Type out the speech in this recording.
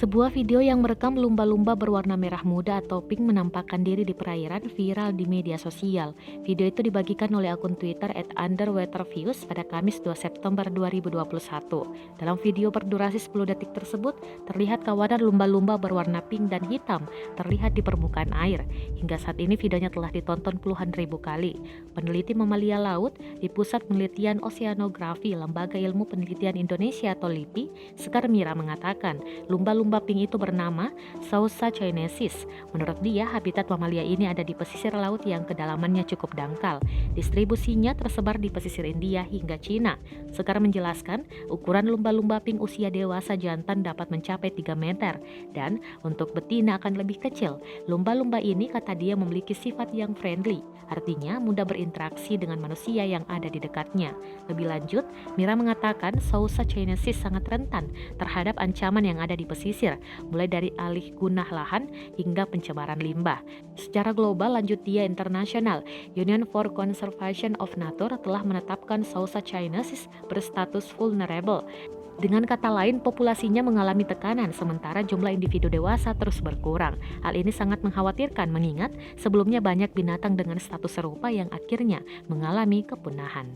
Sebuah video yang merekam lumba-lumba berwarna merah muda atau pink menampakkan diri di perairan viral di media sosial. Video itu dibagikan oleh akun Twitter @underwaterviews pada Kamis 2 September 2021. Dalam video berdurasi 10 detik tersebut, terlihat kawanan lumba-lumba berwarna pink dan hitam terlihat di permukaan air. Hingga saat ini videonya telah ditonton puluhan ribu kali. Peneliti mamalia laut di Pusat Penelitian Oseanografi Lembaga Ilmu Penelitian Indonesia atau LIPI, Sekar Mira mengatakan, lumba-lumba pink itu bernama Sousa chinesis. Menurut dia, habitat mamalia ini ada di pesisir laut yang kedalamannya cukup dangkal. Distribusinya tersebar di pesisir India hingga Cina. Sekar menjelaskan, ukuran lumba-lumba pink usia dewasa jantan dapat mencapai 3 meter dan untuk betina akan lebih kecil. Lumba-lumba ini, kata dia, memiliki sifat yang friendly, artinya mudah berinteraksi dengan manusia yang ada di dekatnya. Lebih lanjut, Mira mengatakan Sousa chinesis sangat rentan terhadap ancaman yang ada di pesisir, mulai dari alih guna lahan hingga pencemaran limbah. Secara global, lanjut dia, internasional, Union for Conservation of Nature telah menetapkan Sousa chinesis berstatus vulnerable. Dengan kata lain, populasinya mengalami tekanan sementara jumlah individu dewasa terus berkurang. Hal ini sangat mengkhawatirkan mengingat sebelumnya banyak binatang dengan status serupa yang akhirnya mengalami kepunahan.